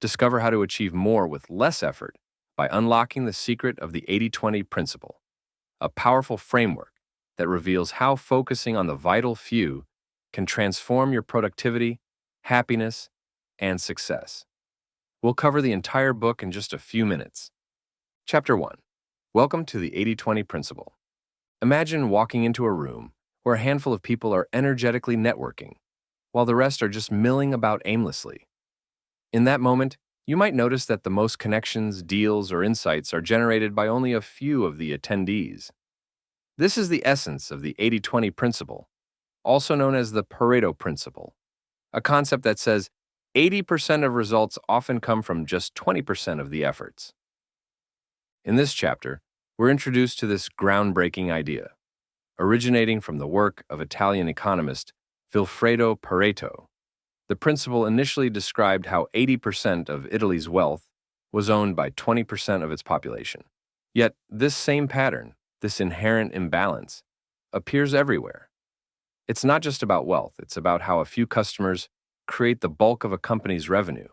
Discover how to achieve more with less effort by unlocking the secret of the 80-20 principle, a powerful framework that reveals how focusing on the vital few can transform your productivity, happiness, and success. We'll cover the entire book in just a few minutes. Chapter 1. Welcome to the 80-20 principle. Imagine walking into a room where a handful of people are energetically networking, while the rest are just milling about aimlessly. In that moment, you might notice that the most connections, deals, or insights are generated by only a few of the attendees. This is the essence of the 80-20 principle, also known as the Pareto Principle, a concept that says 80% of results often come from just 20% of the efforts. In this chapter, we're introduced to this groundbreaking idea, originating from the work of Italian economist Vilfredo Pareto. The principle initially described how 80% of Italy's wealth was owned by 20% of its population. Yet this same pattern, this inherent imbalance, appears everywhere. It's not just about wealth, it's about how a few customers create the bulk of a company's revenue,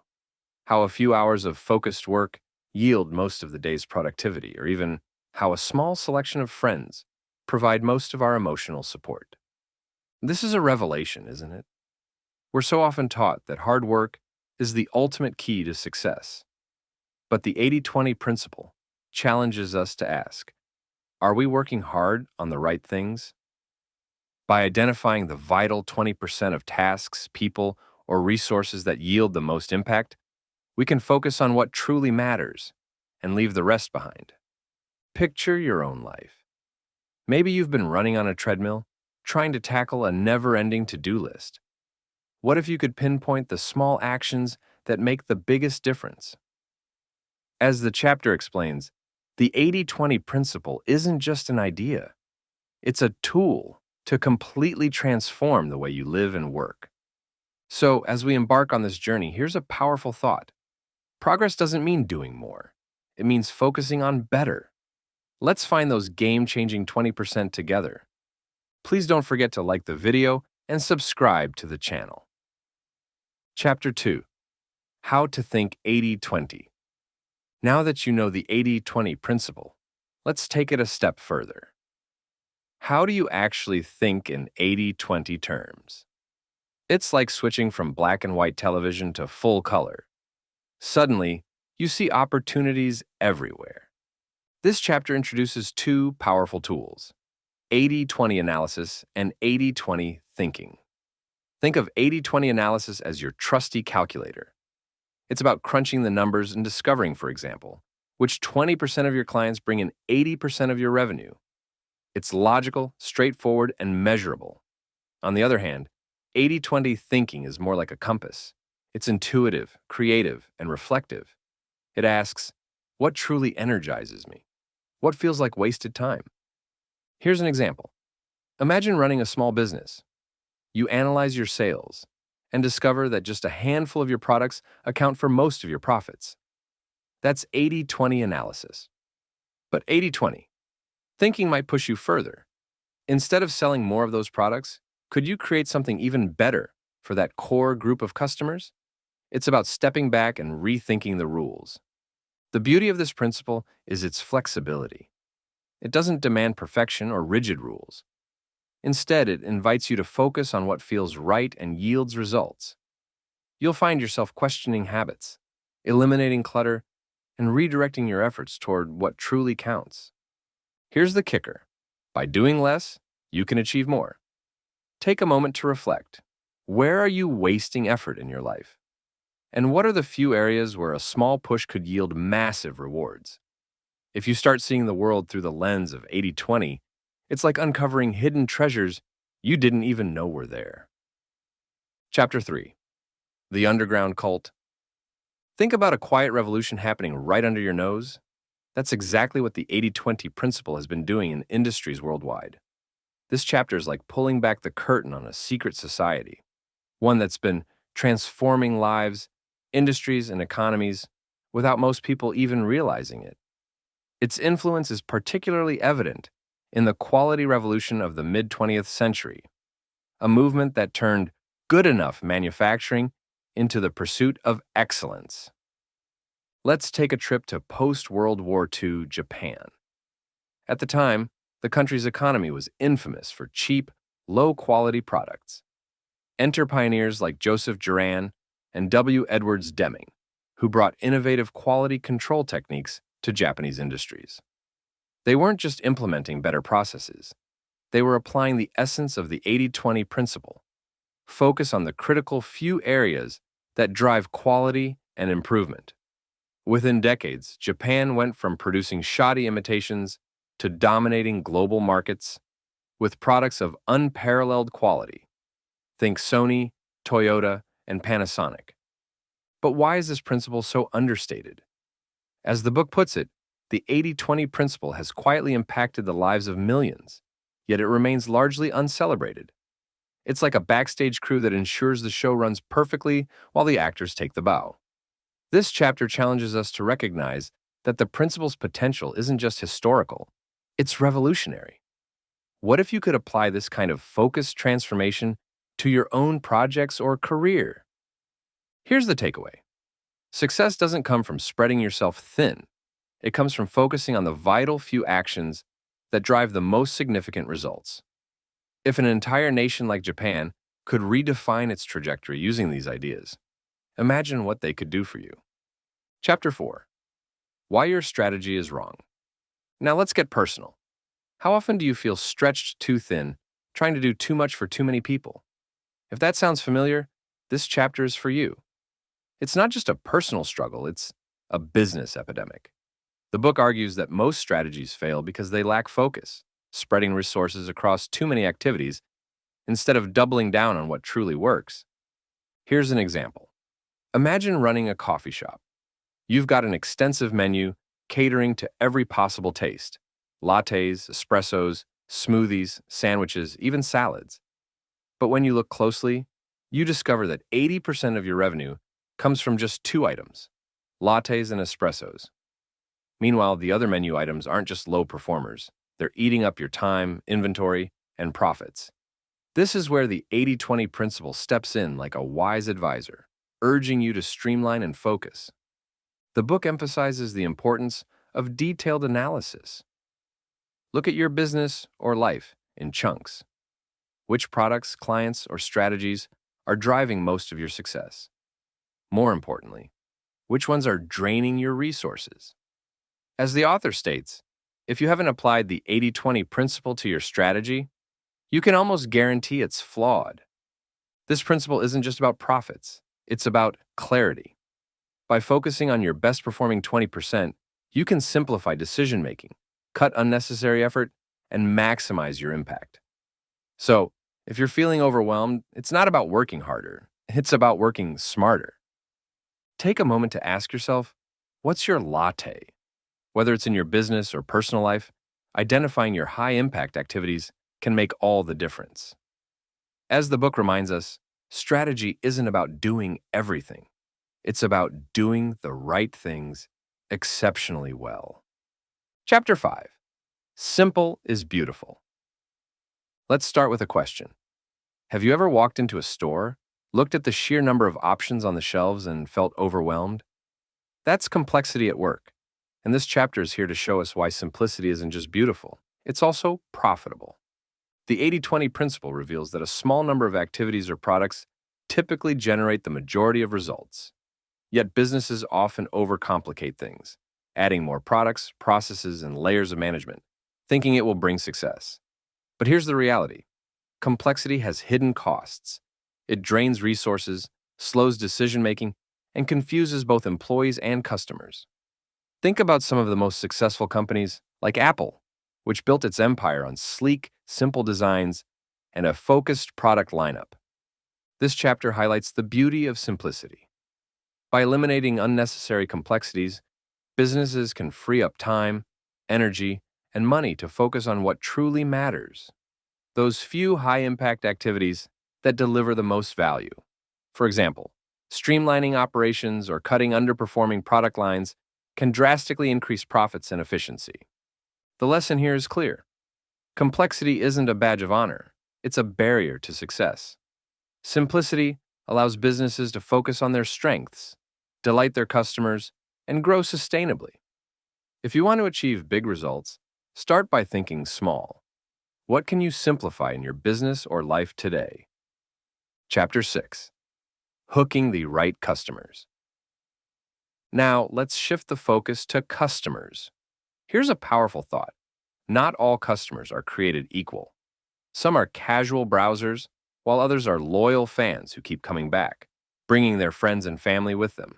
how a few hours of focused work yield most of the day's productivity, or even how a small selection of friends provide most of our emotional support. This is a revelation, isn't it? We're so often taught that hard work is the ultimate key to success. But the 80-20 principle challenges us to ask, are we working hard on the right things? By identifying the vital 20% of tasks, people, or resources that yield the most impact, we can focus on what truly matters and leave the rest behind. Picture your own life. Maybe you've been running on a treadmill, trying to tackle a never-ending to-do list. What if you could pinpoint the small actions that make the biggest difference? As the chapter explains, the 80-20 principle isn't just an idea. It's a tool to completely transform the way you live and work. So, as we embark on this journey, here's a powerful thought. Progress doesn't mean doing more. It means focusing on better. Let's find those game-changing 20% together. Please don't forget to like the video and subscribe to the channel. Chapter 2. How to think 80-20. Now that you know the 80-20 principle, let's take it a step further. How do you actually think in 80-20 terms? It's like switching from black and white television to full color. Suddenly, you see opportunities everywhere. This chapter introduces two powerful tools, 80-20 analysis and 80-20 thinking. Think of 80-20 analysis as your trusty calculator. It's about crunching the numbers and discovering, for example, which 20% of your clients bring in 80% of your revenue. It's logical, straightforward, and measurable. On the other hand, 80-20 thinking is more like a compass. It's intuitive, creative, and reflective. It asks, what truly energizes me? What feels like wasted time? Here's an example. Imagine running a small business. You analyze your sales and discover that just a handful of your products account for most of your profits. That's 80-20 analysis. But 80-20 thinking might push you further. Instead of selling more of those products, could you create something even better for that core group of customers? It's about stepping back and rethinking the rules. The beauty of this principle is its flexibility. It doesn't demand perfection or rigid rules. Instead, it invites you to focus on what feels right and yields results. You'll find yourself questioning habits, eliminating clutter, and redirecting your efforts toward what truly counts. Here's the kicker. By doing less, you can achieve more. Take a moment to reflect. Where are you wasting effort in your life? And what are the few areas where a small push could yield massive rewards? If you start seeing the world through the lens of 80-20, it's like uncovering hidden treasures you didn't even know were there. Chapter 3. The Underground Cult. Think about a quiet revolution happening right under your nose. That's exactly what the 80-20 principle has been doing in industries worldwide. This chapter is like pulling back the curtain on a secret society, one that's been transforming lives, industries, and economies without most people even realizing it. Its influence is particularly evident in the quality revolution of the mid-20th century, a movement that turned good enough manufacturing into the pursuit of excellence. Let's take a trip to post-World War II Japan. At the time, the country's economy was infamous for cheap, low-quality products. Enter pioneers like Joseph Juran and W. Edwards Deming, who brought innovative quality control techniques to Japanese industries. They weren't just implementing better processes, they were applying the essence of the 80-20 principle. Focus on the critical few areas that drive quality and improvement. Within decades, Japan went from producing shoddy imitations to dominating global markets with products of unparalleled quality. Think Sony, Toyota, and Panasonic. But why is this principle so understated? As the book puts it, the 80-20 principle has quietly impacted the lives of millions, yet it remains largely uncelebrated. It's like a backstage crew that ensures the show runs perfectly while the actors take the bow. This chapter challenges us to recognize that the principle's potential isn't just historical, it's revolutionary. What if you could apply this kind of focused transformation to your own projects or career? Here's the takeaway. Success doesn't come from spreading yourself thin. It comes from focusing on the vital few actions that drive the most significant results. If an entire nation like Japan could redefine its trajectory using these ideas, imagine what they could do for you. Chapter 4. Why your strategy is wrong. Now let's get personal. How often do you feel stretched too thin, trying to do too much for too many people? If that sounds familiar, this chapter is for you. It's not just a personal struggle, it's a business epidemic. The book argues that most strategies fail because they lack focus, spreading resources across too many activities instead of doubling down on what truly works. Here's an example. Imagine running a coffee shop. You've got an extensive menu catering to every possible taste: lattes, espressos, smoothies, sandwiches, even salads. But when you look closely, you discover that 80% of your revenue comes from just two items: lattes and espressos. Meanwhile, the other menu items aren't just low performers. They're eating up your time, inventory, and profits. This is where the 80-20 principle steps in like a wise advisor, urging you to streamline and focus. The book emphasizes the importance of detailed analysis. Look at your business or life in chunks. Which products, clients, or strategies are driving most of your success? More importantly, which ones are draining your resources? As the author states, if you haven't applied the 80-20 principle to your strategy, you can almost guarantee it's flawed. This principle isn't just about profits, it's about clarity. By focusing on your best performing 20%, you can simplify decision-making, cut unnecessary effort, and maximize your impact. So, if you're feeling overwhelmed, it's not about working harder, it's about working smarter. Take a moment to ask yourself, what's your latte? Whether it's in your business or personal life, identifying your high-impact activities can make all the difference. As the book reminds us, strategy isn't about doing everything. It's about doing the right things exceptionally well. Chapter 5. Simple is beautiful. Let's start with a question. Have you ever walked into a store, looked at the sheer number of options on the shelves, and felt overwhelmed? That's complexity at work. And this chapter is here to show us why simplicity isn't just beautiful, it's also profitable. The 80-20 principle reveals that a small number of activities or products typically generate the majority of results. Yet businesses often overcomplicate things, adding more products, processes, and layers of management, thinking it will bring success. But here's the reality. Complexity has hidden costs. It drains resources, slows decision-making, and confuses both employees and customers. Think about some of the most successful companies, like Apple, which built its empire on sleek, simple designs and a focused product lineup. This chapter highlights the beauty of simplicity. By eliminating unnecessary complexities, businesses can free up time, energy, and money to focus on what truly matters. Those few high-impact activities that deliver the most value. For example, streamlining operations or cutting underperforming product lines can drastically increase profits and efficiency. The lesson here is clear. Complexity isn't a badge of honor, it's a barrier to success. Simplicity allows businesses to focus on their strengths, delight their customers, and grow sustainably. If you want to achieve big results, start by thinking small. What can you simplify in your business or life today? Chapter 6. Hooking the right customers. Now, let's shift the focus to customers. Here's a powerful thought. Not all customers are created equal. Some are casual browsers, while others are loyal fans who keep coming back, bringing their friends and family with them.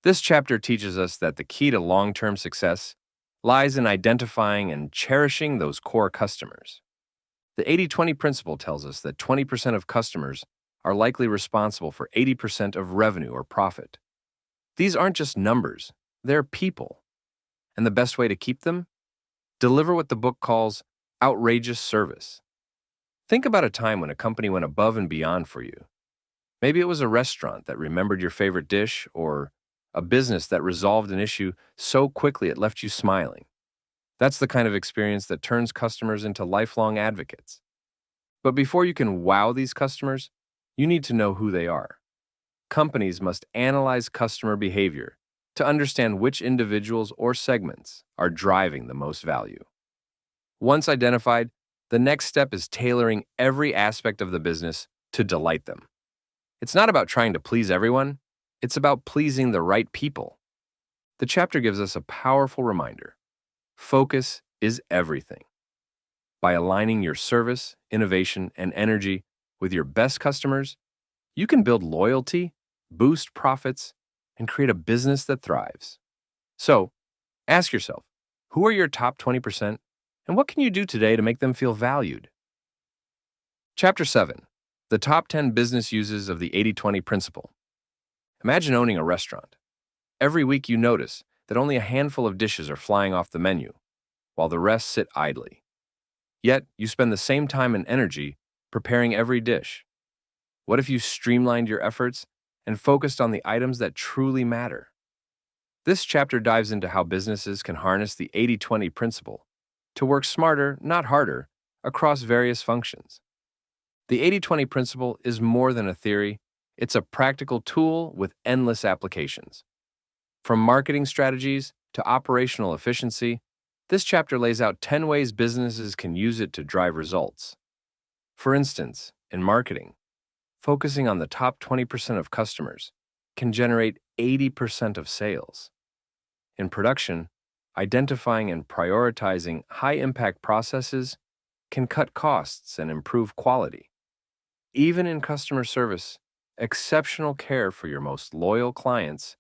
This chapter teaches us that the key to long-term success lies in identifying and cherishing those core customers. The 80-20 principle tells us that 20% of customers are likely responsible for 80% of revenue or profit. These aren't just numbers, they're people. And the best way to keep them? Deliver what the book calls outrageous service. Think about a time when a company went above and beyond for you. Maybe it was a restaurant that remembered your favorite dish, or a business that resolved an issue so quickly it left you smiling. That's the kind of experience that turns customers into lifelong advocates. But before you can wow these customers, you need to know who they are. Companies must analyze customer behavior to understand which individuals or segments are driving the most value. Once identified, the next step is tailoring every aspect of the business to delight them. It's not about trying to please everyone, it's about pleasing the right people. The chapter gives us a powerful reminder. Focus is everything. By aligning your service, innovation, and energy with your best customers, you can build loyalty, boost profits, and create a business that thrives. So, ask yourself, who are your top 20%, and what can you do today to make them feel valued? Chapter 7. The top 10 business uses of the 80-20 principle. Imagine owning a restaurant. Every week you notice that only a handful of dishes are flying off the menu, while the rest sit idly. Yet, you spend the same time and energy preparing every dish. What if you streamlined your efforts and focused on the items that truly matter? This chapter dives into how businesses can harness the 80-20 principle to work smarter, not harder, across various functions. The 80-20 principle is more than a theory, it's a practical tool with endless applications. From marketing strategies to operational efficiency, this chapter lays out 10 ways businesses can use it to drive results. For instance, in marketing, focusing on the top 20% of customers can generate 80% of sales. In production, identifying and prioritizing high-impact processes can cut costs and improve quality. Even in customer service, exceptional care for your most loyal clients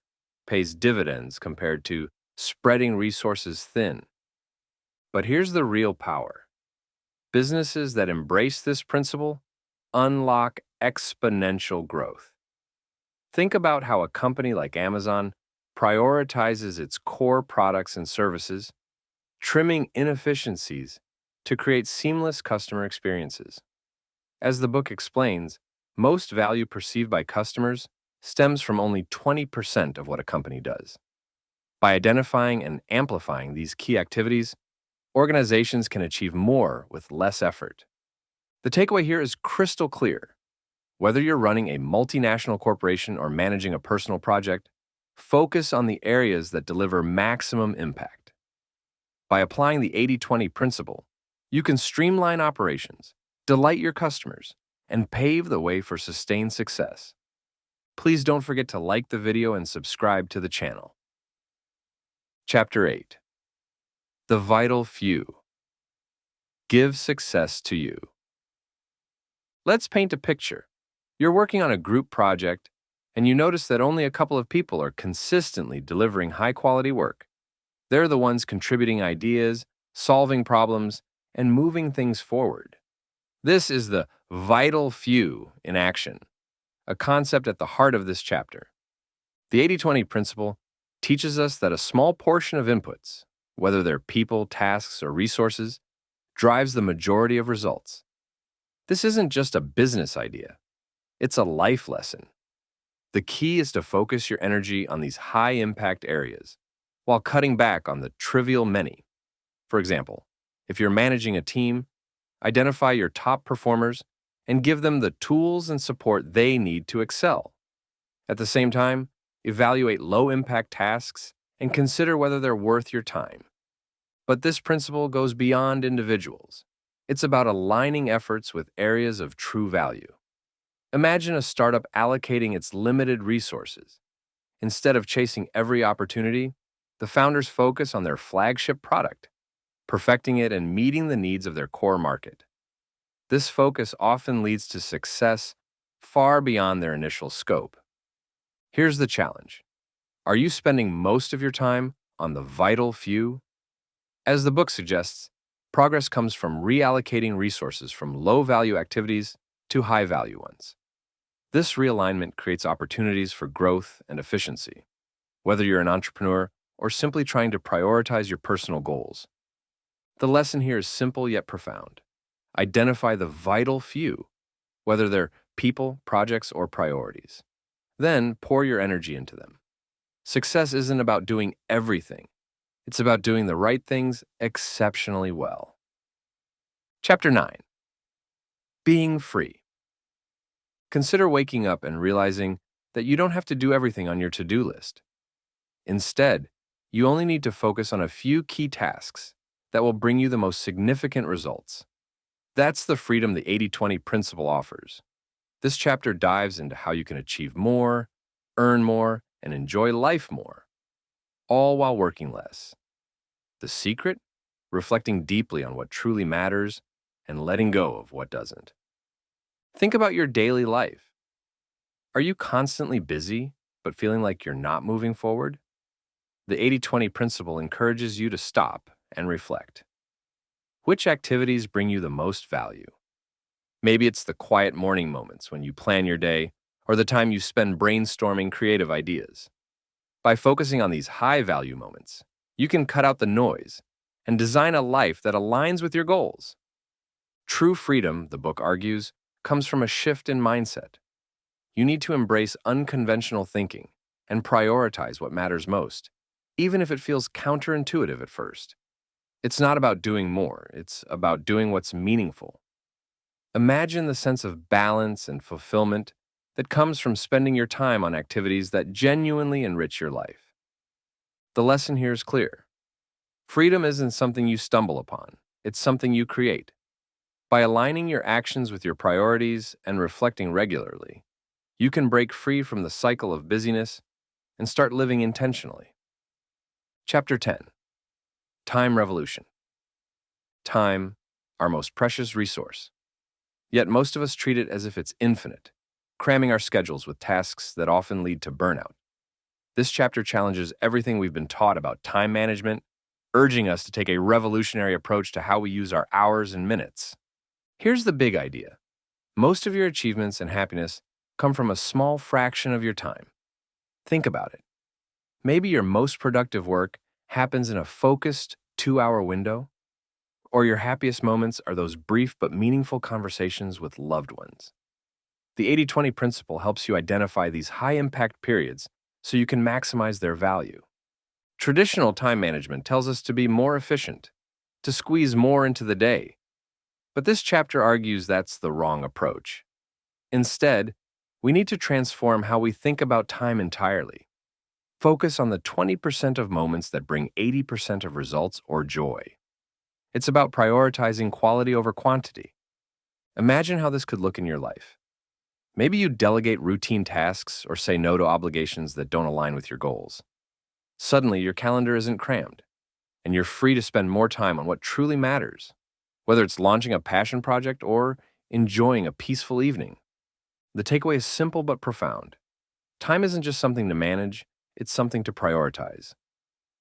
pays dividends compared to spreading resources thin. But here's the real power. Businesses that embrace this principle unlock exponential growth. Think about how a company like Amazon prioritizes its core products and services, trimming inefficiencies to create seamless customer experiences. As the book explains, most value perceived by customers stems from only 20% of what a company does. By identifying and amplifying these key activities, organizations can achieve more with less effort. The takeaway here is crystal clear. Whether you're running a multinational corporation or managing a personal project, focus on the areas that deliver maximum impact. By applying the 80-20 principle, you can streamline operations, delight your customers, and pave the way for sustained success. Please don't forget to like the video and subscribe to the channel. Chapter 8. The Vital Few. Give success to you. Let's paint a picture. You're working on a group project, and you notice that only a couple of people are consistently delivering high-quality work. They're the ones contributing ideas, solving problems, and moving things forward. This is the vital few in action, a concept at the heart of this chapter. The 80-20 principle teaches us that a small portion of inputs, whether they're people, tasks, or resources, drives the majority of results. This isn't just a business idea. It's a life lesson. The key is to focus your energy on these high-impact areas while cutting back on the trivial many. For example, if you're managing a team, identify your top performers and give them the tools and support they need to excel. At the same time, evaluate low-impact tasks and consider whether they're worth your time. But this principle goes beyond individuals. It's about aligning efforts with areas of true value. Imagine a startup allocating its limited resources. Instead of chasing every opportunity, the founders focus on their flagship product, perfecting it and meeting the needs of their core market. This focus often leads to success far beyond their initial scope. Here's the challenge. Are you spending most of your time on the vital few? As the book suggests, progress comes from reallocating resources from low-value activities to high-value ones. This realignment creates opportunities for growth and efficiency, whether you're an entrepreneur or simply trying to prioritize your personal goals. The lesson here is simple yet profound. Identify the vital few, whether they're people, projects, or priorities. Then pour your energy into them. Success isn't about doing everything. It's about doing the right things exceptionally well. Chapter 9. Being free. Consider waking up and realizing that you don't have to do everything on your to-do list. Instead, you only need to focus on a few key tasks that will bring you the most significant results. That's the freedom the 80-20 principle offers. This chapter dives into how you can achieve more, earn more, and enjoy life more, all while working less. The secret? Reflecting deeply on what truly matters and letting go of what doesn't. Think about your daily life. Are you constantly busy, but feeling like you're not moving forward? The 80-20 principle encourages you to stop and reflect. Which activities bring you the most value? Maybe it's the quiet morning moments when you plan your day, or the time you spend brainstorming creative ideas. By focusing on these high-value moments, you can cut out the noise and design a life that aligns with your goals. True freedom, the book argues, comes from a shift in mindset. You need to embrace unconventional thinking and prioritize what matters most, even if it feels counterintuitive at first. It's not about doing more, it's about doing what's meaningful. Imagine the sense of balance and fulfillment that comes from spending your time on activities that genuinely enrich your life. The lesson here is clear. Freedom isn't something you stumble upon, it's something you create. By aligning your actions with your priorities and reflecting regularly, you can break free from the cycle of busyness and start living intentionally. Chapter 10. Time Revolution. Time, our most precious resource. Yet most of us treat it as if it's infinite, cramming our schedules with tasks that often lead to burnout. This chapter challenges everything we've been taught about time management, urging us to take a revolutionary approach to how we use our hours and minutes. Here's the big idea. Most of your achievements and happiness come from a small fraction of your time. Think about it. Maybe your most productive work happens in a focused 2-hour window, or your happiest moments are those brief but meaningful conversations with loved ones. The 80-20 principle helps you identify these high-impact periods so you can maximize their value. Traditional time management tells us to be more efficient, to squeeze more into the day. But this chapter argues that's the wrong approach. Instead, we need to transform how we think about time entirely. Focus on the 20% of moments that bring 80% of results or joy. It's about prioritizing quality over quantity. Imagine how this could look in your life. Maybe you delegate routine tasks or say no to obligations that don't align with your goals. Suddenly, your calendar isn't crammed, and you're free to spend more time on what truly matters, whether it's launching a passion project or enjoying a peaceful evening. The takeaway is simple but profound. Time isn't just something to manage, it's something to prioritize.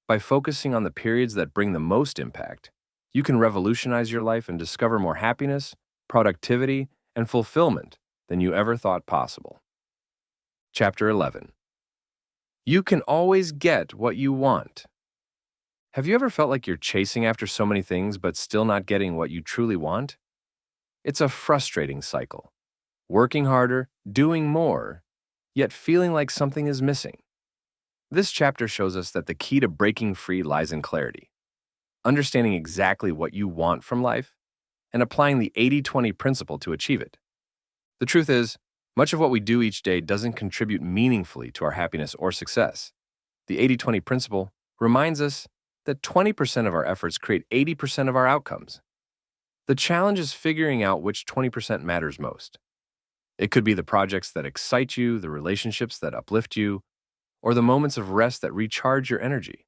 By focusing on the periods that bring the most impact, you can revolutionize your life and discover more happiness, productivity, and fulfillment than you ever thought possible. Chapter 11. You can always get what you want. Have you ever felt like you're chasing after so many things but still not getting what you truly want? It's a frustrating cycle. Working harder, doing more, yet feeling like something is missing. This chapter shows us that the key to breaking free lies in clarity, understanding exactly what you want from life, and applying the 80-20 principle to achieve it. The truth is, much of what we do each day doesn't contribute meaningfully to our happiness or success. The 80-20 principle reminds us that 20% of our efforts create 80% of our outcomes. The challenge is figuring out which 20% matters most. It could be the projects that excite you, the relationships that uplift you, or the moments of rest that recharge your energy.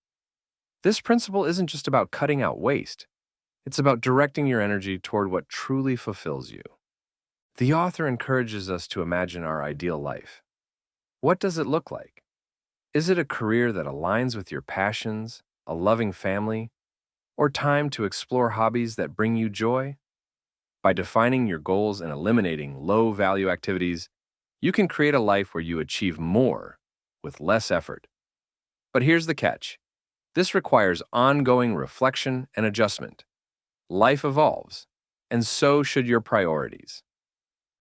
This principle isn't just about cutting out waste, it's about directing your energy toward what truly fulfills you. The author encourages us to imagine our ideal life. What does it look like? Is it a career that aligns with your passions, a loving family, or time to explore hobbies that bring you joy? By defining your goals and eliminating low-value activities, you can create a life where you achieve more with less effort. But here's the catch. This requires ongoing reflection and adjustment. Life evolves, and so should your priorities.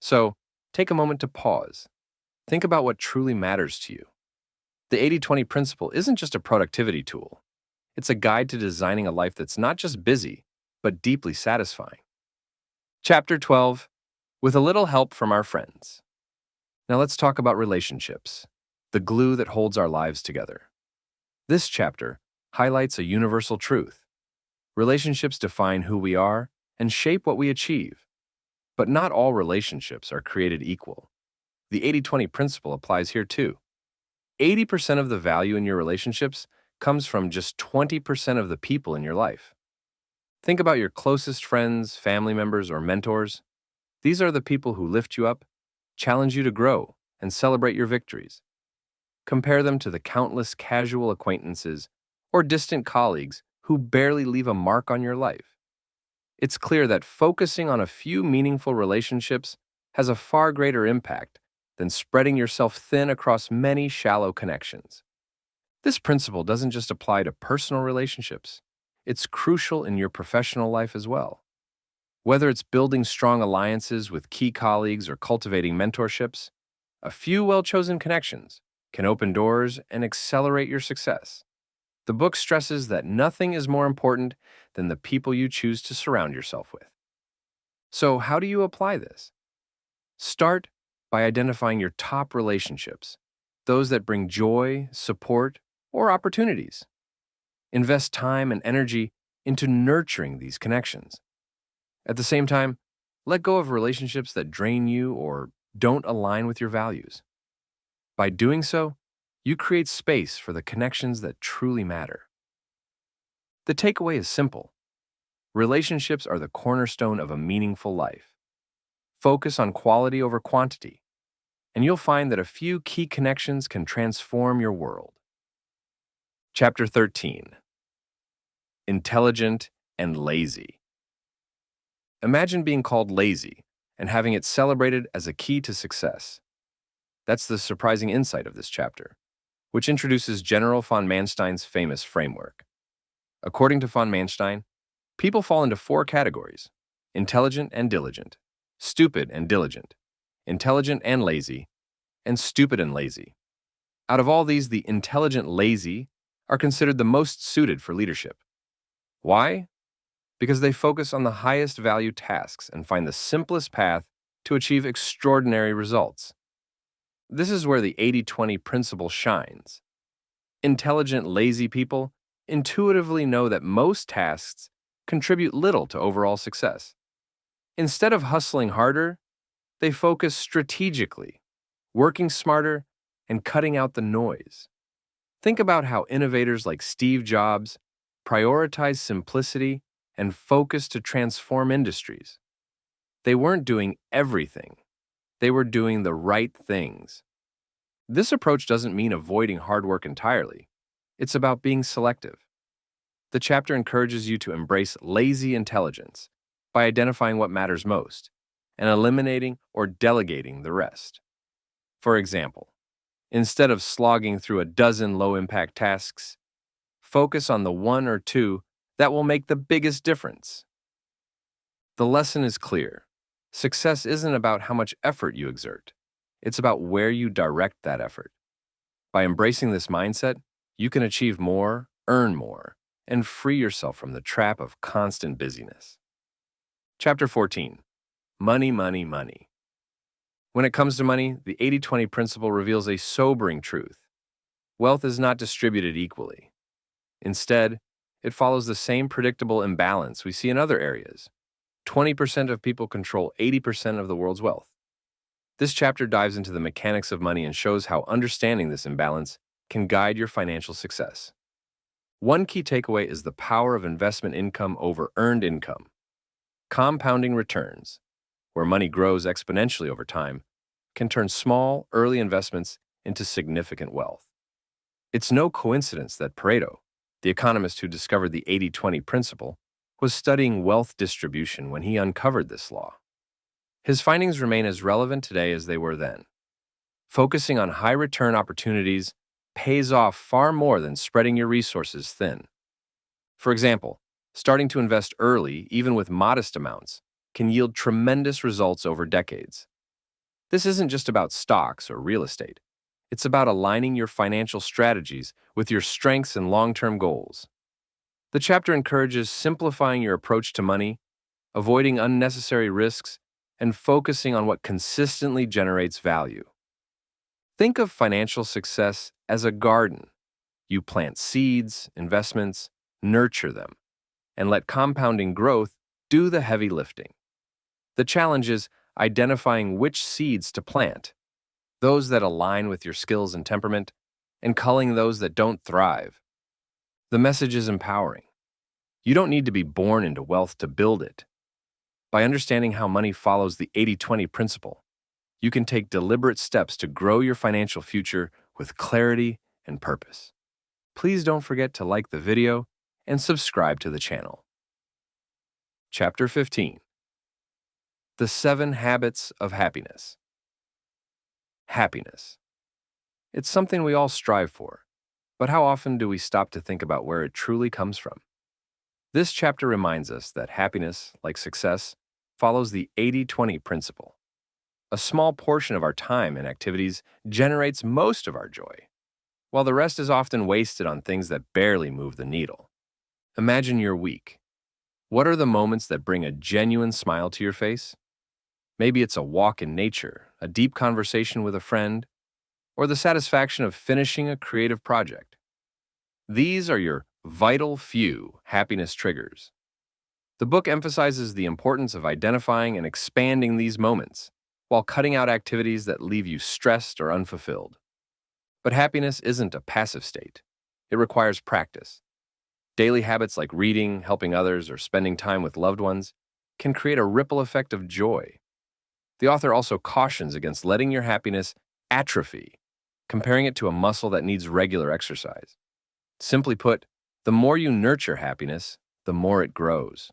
So, take a moment to pause. Think about what truly matters to you. The 80-20 principle isn't just a productivity tool. It's a guide to designing a life that's not just busy, but deeply satisfying. Chapter 12, with a little help from our friends. Now let's talk about relationships, the glue that holds our lives together. This chapter highlights a universal truth. Relationships define who we are and shape what we achieve. But not all relationships are created equal. The 80-20 principle applies here too. 80% of the value in your relationships comes from just 20% of the people in your life. Think about your closest friends, family members, or mentors. These are the people who lift you up, challenge you to grow, and celebrate your victories. Compare them to the countless casual acquaintances or distant colleagues who barely leave a mark on your life. It's clear that focusing on a few meaningful relationships has a far greater impact than spreading yourself thin across many shallow connections. This principle doesn't just apply to personal relationships. It's crucial in your professional life as well. Whether it's building strong alliances with key colleagues or cultivating mentorships, a few well-chosen connections can open doors and accelerate your success. The book stresses that nothing is more important than the people you choose to surround yourself with. So, how do you apply this? Start by identifying your top relationships, those that bring joy, support, or opportunities. Invest time and energy into nurturing these connections. At the same time, let go of relationships that drain you or don't align with your values. By doing so, you create space for the connections that truly matter. The takeaway is simple. Relationships are the cornerstone of a meaningful life. Focus on quality over quantity, and you'll find that a few key connections can transform your world. Chapter 13. Intelligent and lazy. Imagine being called lazy and having it celebrated as a key to success. That's the surprising insight of this chapter, which introduces General von Manstein's famous framework. According to von Manstein, people fall into 4 categories: intelligent and diligent, stupid and diligent, intelligent and lazy, and stupid and lazy. Out of all these, the intelligent lazy are considered the most suited for leadership. Why? Because they focus on the highest value tasks and find the simplest path to achieve extraordinary results. This is where the 80-20 principle shines. Intelligent, lazy people intuitively know that most tasks contribute little to overall success. Instead of hustling harder, they focus strategically, working smarter, and cutting out the noise. Think about how innovators like Steve Jobs prioritized simplicity and focus to transform industries. They weren't doing everything. They were doing the right things. This approach doesn't mean avoiding hard work entirely. It's about being selective. The chapter encourages you to embrace lazy intelligence by identifying what matters most and eliminating or delegating the rest. For example, instead of slogging through a dozen low-impact tasks, focus on the 1 or 2 that will make the biggest difference. The lesson is clear. Success isn't about how much effort you exert. It's about where you direct that effort. By embracing this mindset, you can achieve more, earn more, and free yourself from the trap of constant busyness. Chapter 14. Money, money, money. When it comes to money, the 80-20 principle reveals a sobering truth. Wealth is not distributed equally. Instead, it follows the same predictable imbalance we see in other areas. 20% of people control 80% of the world's wealth. This chapter dives into the mechanics of money and shows how understanding this imbalance can guide your financial success. One key takeaway is the power of investment income over earned income. Compounding returns, where money grows exponentially over time, can turn small, early investments into significant wealth. It's no coincidence that Pareto, the economist who discovered the 80-20 principle, was studying wealth distribution when he uncovered this law. His findings remain as relevant today as they were then. Focusing on high-return opportunities pays off far more than spreading your resources thin. For example, starting to invest early, even with modest amounts, can yield tremendous results over decades. This isn't just about stocks or real estate. It's about aligning your financial strategies with your strengths and long-term goals. The chapter encourages simplifying your approach to money, avoiding unnecessary risks, and focusing on what consistently generates value. Think of financial success as a garden. You plant seeds, investments, nurture them, and let compounding growth do the heavy lifting. The challenge is identifying which seeds to plant, those that align with your skills and temperament, and culling those that don't thrive. The message is empowering. You don't need to be born into wealth to build it. By understanding how money follows the 80-20 principle, you can take deliberate steps to grow your financial future with clarity and purpose. Please don't forget to like the video and subscribe to the channel. Chapter 15. The 7 Habits of Happiness. Happiness. It's something we all strive for, but how often do we stop to think about where it truly comes from? This chapter reminds us that happiness, like success, follows the 80-20 principle. A small portion of our time and activities generates most of our joy, while the rest is often wasted on things that barely move the needle. Imagine your week. What are the moments that bring a genuine smile to your face? Maybe it's a walk in nature, a deep conversation with a friend, or the satisfaction of finishing a creative project. These are your vital few happiness triggers. The book emphasizes the importance of identifying and expanding these moments, while cutting out activities that leave you stressed or unfulfilled. But happiness isn't a passive state. It requires practice. Daily habits like reading, helping others, or spending time with loved ones can create a ripple effect of joy. The author also cautions against letting your happiness atrophy, comparing it to a muscle that needs regular exercise. Simply put, the more you nurture happiness, the more it grows.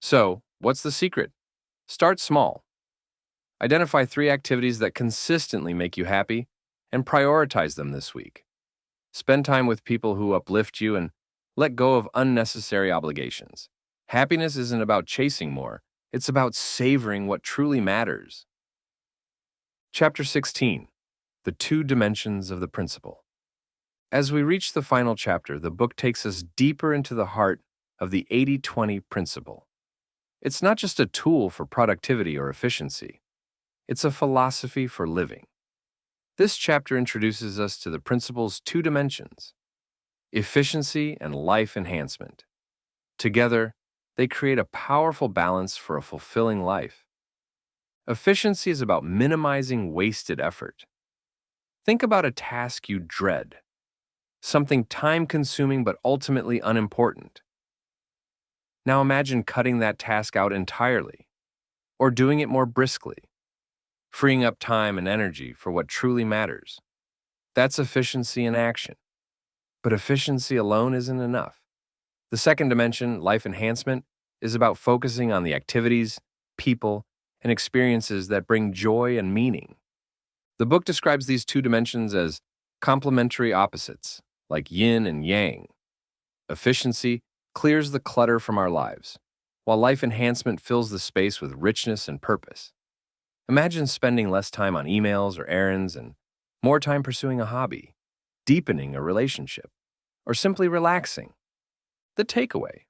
So, what's the secret? Start small. Identify 3 activities that consistently make you happy and prioritize them this week. Spend time with people who uplift you and let go of unnecessary obligations. Happiness isn't about chasing more, it's about savoring what truly matters. Chapter 16. The 2 Dimensions of the Principle. As we reach the final chapter, the book takes us deeper into the heart of the 80-20 principle. It's not just a tool for productivity or efficiency. It's a philosophy for living. This chapter introduces us to the principle's 2 dimensions: efficiency and life enhancement. Together, they create a powerful balance for a fulfilling life. Efficiency is about minimizing wasted effort. Think about a task you dread, something time-consuming but ultimately unimportant. Now imagine cutting that task out entirely, or doing it more briskly, freeing up time and energy for what truly matters. That's efficiency in action. But efficiency alone isn't enough. The second dimension, life enhancement, is about focusing on the activities, people, and experiences that bring joy and meaning. The book describes these 2 dimensions as complementary opposites, like yin and yang. Efficiency clears the clutter from our lives, while life enhancement fills the space with richness and purpose. Imagine spending less time on emails or errands and more time pursuing a hobby, deepening a relationship, or simply relaxing. The takeaway: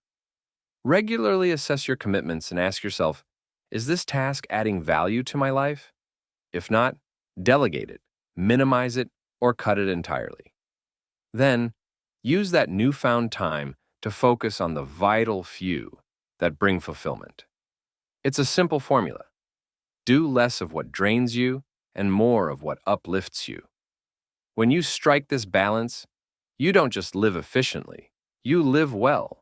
regularly assess your commitments and ask yourself, is this task adding value to my life? If not, delegate it, minimize it, or cut it entirely. Then, Use that newfound time to focus on the vital few that bring fulfillment. It's a simple formula. Do less of what drains you and more of what uplifts you. When you strike this balance, you don't just live efficiently, you live well.